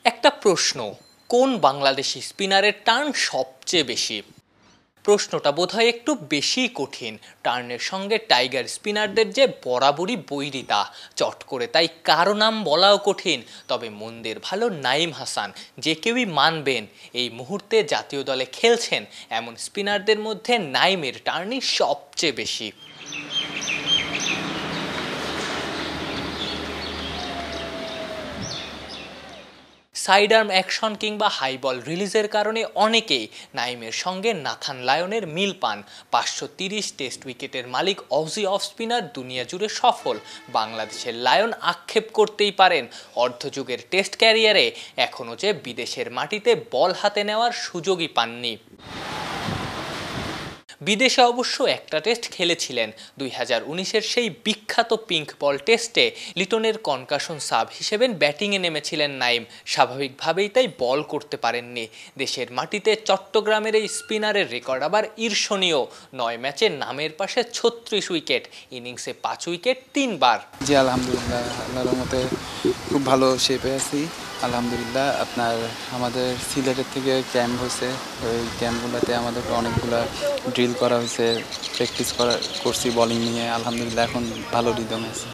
একটা প্রশ্ন, কোন বাংলাদেশি স্পিনারের টার্ন সবচেয়ে বেশি? প্রশ্নটা বোধহয় একটু বেশি কঠিন। টার্নের সঙ্গে টাইগার স্পিনারদের যে বরাবরই বৈরিতা, চট করে তাই কারো নাম বলাও কঠিন। তবে মন্দের ভালো নাইম হাসান যে কেউই মানবেন, এই মুহূর্তে জাতীয় দলে খেলছেন এমন স্পিনারদের মধ্যে নাইমের টার্নই সবচেয়ে বেশি। সাইড আর্ম অ্যাকশন কিংবা হাই বল রিলিজের কারণে অনেকেই নাইমের সঙ্গে নাথান লায়নের মিল পান। 530 টেস্ট উইকেটের মালিক অজি অফ স্পিনার দুনিয়া জুড়ে সফল। বাংলাদেশের লায়ন আক্ষেপ করতেই পারেন, অর্ধযুগের টেস্ট ক্যারিয়ারে এখনও যে বিদেশের মাটিতে বল হাতে নেওয়ার সুযোগই পাননি। বিদেশে অবশ্য একটা টেস্ট খেলেছিলেন, 2019-এর সেই বিখ্যাত পিঙ্ক বল টেস্টে লিটনের কনকাশন সাব হিসেবে ব্যাটিংয়ে নেমেছিলেন নাইম। স্বাভাবিকভাবেই তাই বল করতে পারেননি। দেশের মাটিতে চট্টগ্রামের এই স্পিনারের রেকর্ড আবার ঈর্ষণীয়। 9 ম্যাচে নামের পাশে 36 উইকেট, ইনিংসে 5 উইকেট 3 বার। জি আলহামদুলিল্লাহ, আল্লাহর রহমতে খুব ভালো শেপে আছি আলহামদুলিল্লাহ। আপনার আমাদের সিলেটের থেকে ক্যাম্প হয়েছে, ওই ক্যাম্পগুলোতে আমাদেরকে অনেকগুলা ড্রিল করা হয়েছে, প্র্যাকটিস করছি বোলিং নিয়ে। আলহামদুলিল্লাহ এখন ভালো রিদমে আছে।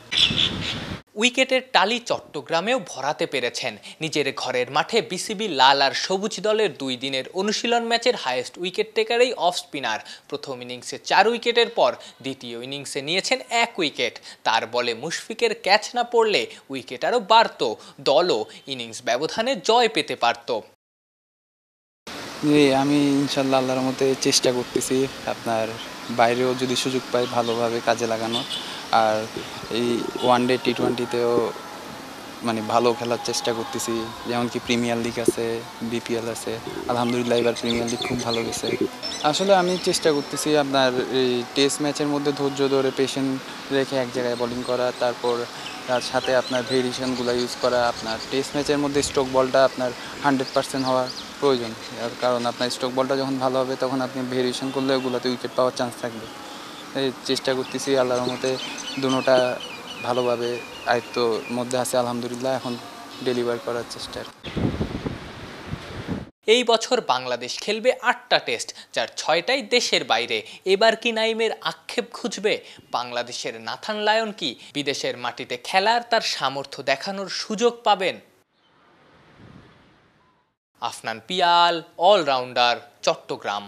উইকেটের টালি চট্টগ্রামেও ভরাতে পেরেছেন। নিজের ঘরের মাঠে বিসিবি লাল আর সবুজ দলের 2 দিনের অনুশীলন ম্যাচের হাইয়েস্ট উইকেট টেকারেই অফ স্পিনার। প্রথম ইনিংসে 4 উইকেটের পর দ্বিতীয় ইনিংসে নিয়েছেন 1 উইকেট। তার বলে মুশফিকের ক্যাচ না পড়লে উইকেট আরও বাড়ত, দলও ইনিংস ব্যবধানে জয় পেতে পারত। জি আমি ইনশাল্লাহ আল্লাহর রহমতে চেষ্টা করতেছি আপনার বাইরেও যদি সুযোগ পাই ভালোভাবে কাজে লাগানো। আর এই ওয়ানডে টি20তেও মানে ভালো খেলার চেষ্টা করতেছি, যেমন কি প্রিমিয়ার লিগ আছে, বিপিএল আছে। আলহামদুলিল্লাহ এবার প্রিমিয়ার লিগ খুব ভালো গেছে। আসলে আমি চেষ্টা করতেছি আপনার এই টেস্ট ম্যাচের মধ্যে ধৈর্য ধরে পেশেন্ট রেখে এক জায়গায় বোলিং করা, তারপর তার সাথে আপনার ভেরিয়েশনগুলো ইউজ করা। আপনার টেস্ট ম্যাচের মধ্যে স্ট্রোক বলটা আপনার 100% হওয়ার প্রয়োজন, কারণ আপনার স্ট্রোক বলটা যখন ভালো হবে তখন আপনি ভেরিয়েশন করলে ওগুলোতে উইকেট পাওয়ার চান্স থাকবে। এই চেষ্টা করতেছি, আল্লাহর রহমতে দুটোটা ভালোভাবে আয়ত্তর মধ্যে আছে আলহামদুলিল্লাহ। এখন ডেলিভার করার চেষ্টা। এই বছর বাংলাদেশ খেলবে 8টা টেস্ট, যার 6টাই দেশের বাইরে। এবার কি নাইমের আক্ষেপ খুঁজবে? বাংলাদেশের নাথান লায়ন কি বিদেশের মাটিতে খেলার তার সামর্থ্য দেখানোর সুযোগ পাবেন? আফনান পিয়াল, অলরাউন্ডার, চট্টগ্রাম।